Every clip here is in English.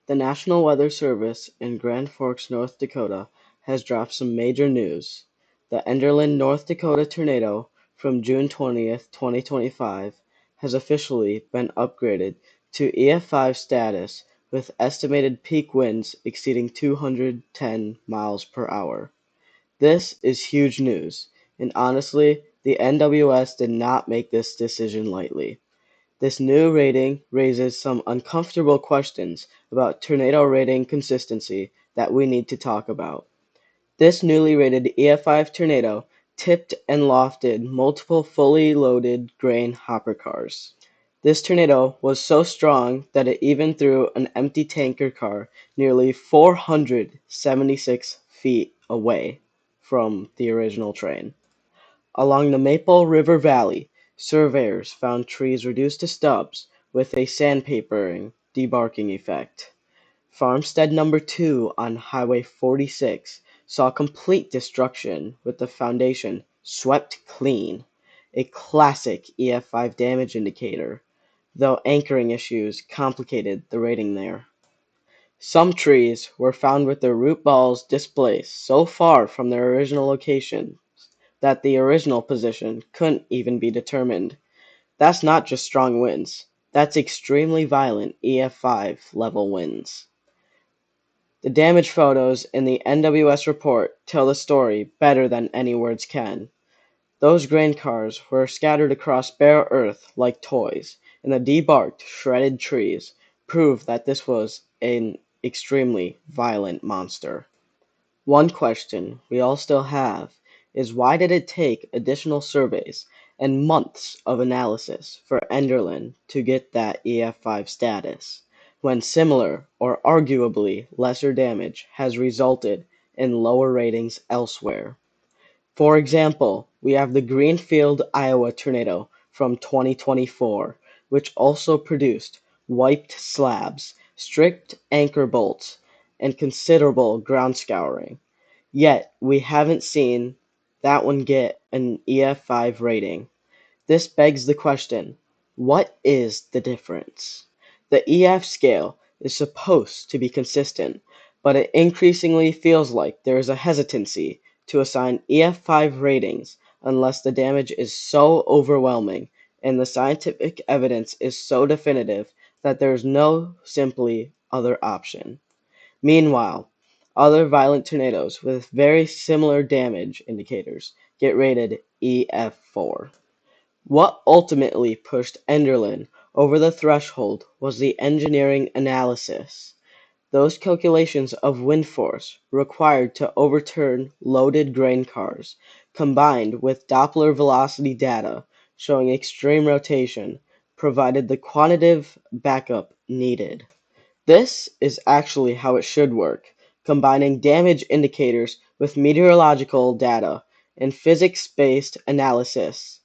The National Weather Service in Grand Forks, North Dakota has dropped some major news. The Enderlin, North Dakota tornado from June 20th, 2025 has officially been upgraded to EF-5 status with estimated peak winds exceeding 210 miles per hour. This is huge news, and honestly, the NWS did not make this decision lightly. This new rating raises some uncomfortable questions about tornado rating consistency that we need to talk about. This newly rated EF-5 tornado tipped and lofted multiple fully loaded grain hopper cars. This tornado was so strong that it even threw an empty tanker car nearly 476 feet away from the original train. Along the Maple River Valley, surveyors found trees reduced to stubs with a sandpapering debarking effect. Farmstead Number 2 on Highway 46 saw complete destruction with the foundation swept clean, a classic EF-5 damage indicator, though anchoring issues complicated the rating there. Some trees were found with their root balls displaced so far from their original location that the original position couldn't even be determined. That's not just strong winds, that's extremely violent EF-5 level winds. The damage photos in the NWS report tell the story better than any words can. Those grain cars were scattered across bare earth like toys, and the debarked, shredded trees prove that this was an extremely violent monster. One question we all still have is why did it take additional surveys and months of analysis for Enderlin to get that EF-5 status, when similar or arguably lesser damage has resulted in lower ratings elsewhere? For example, we have the Greenfield, Iowa tornado from 2024, which also produced wiped slabs, stripped anchor bolts, and considerable ground scouring. Yet we haven't seen that one get an EF-5 rating. This begs the question, what is the difference? The EF scale is supposed to be consistent, but it increasingly feels like there is a hesitancy to assign EF-5 ratings unless the damage is so overwhelming and the scientific evidence is so definitive that there is no simply other option. Meanwhile, other violent tornadoes with very similar damage indicators get rated EF4. What ultimately pushed Enderlin over the threshold was the engineering analysis. Those calculations of wind force required to overturn loaded grain cars, combined with Doppler velocity data showing extreme rotation, provided the quantitative backup needed. This is actually how it should work, combining damage indicators with meteorological data and physics-based analysis.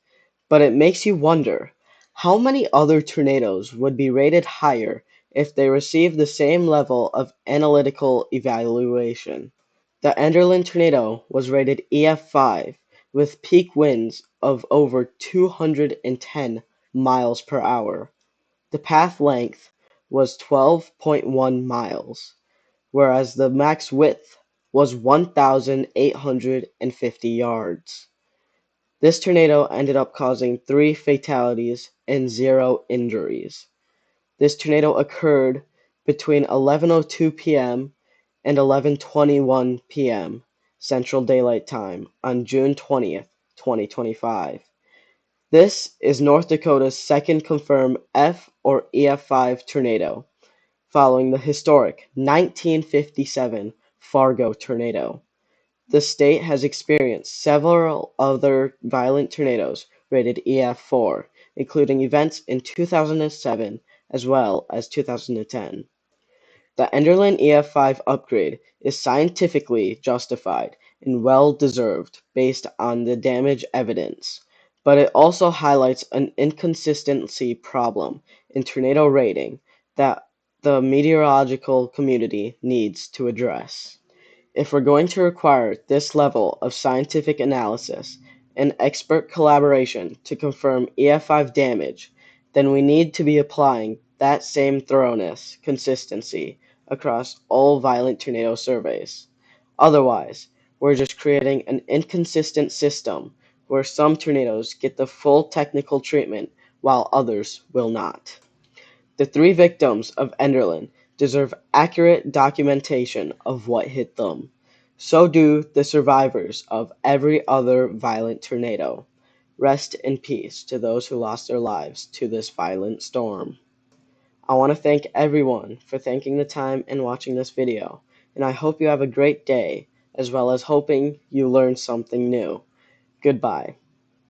But it makes you wonder, how many other tornadoes would be rated higher if they received the same level of analytical evaluation? The Enderlin tornado was rated EF5 with peak winds of over 210 miles per hour. The path length was 12.1 miles, whereas the max width was 1,850 yards. This tornado ended up causing 3 fatalities and 0 injuries. This tornado occurred between 11:02 p.m. and 11:21 p.m. Central Daylight Time on June 20th, 2025. This is North Dakota's second confirmed F or EF5 tornado, following the historic 1957 Fargo tornado. The state has experienced several other violent tornadoes rated EF4, including events in 2007 as well as 2010. The Enderlin EF5 upgrade is scientifically justified and well deserved based on the damage evidence, but it also highlights an inconsistency problem in tornado rating that the meteorological community needs to address. If we're going to require this level of scientific analysis and expert collaboration to confirm EF5 damage, then we need to be applying that same thoroughness, consistency across all violent tornado surveys. Otherwise, we're just creating an inconsistent system where some tornadoes get the full technical treatment while others will not. The three victims of Enderlin deserve accurate documentation of what hit them. So do the survivors of every other violent tornado. Rest in peace to those who lost their lives to this violent storm. I want to thank everyone for taking the time and watching this video, and I hope you have a great day, as well as hoping you learned something new. Goodbye.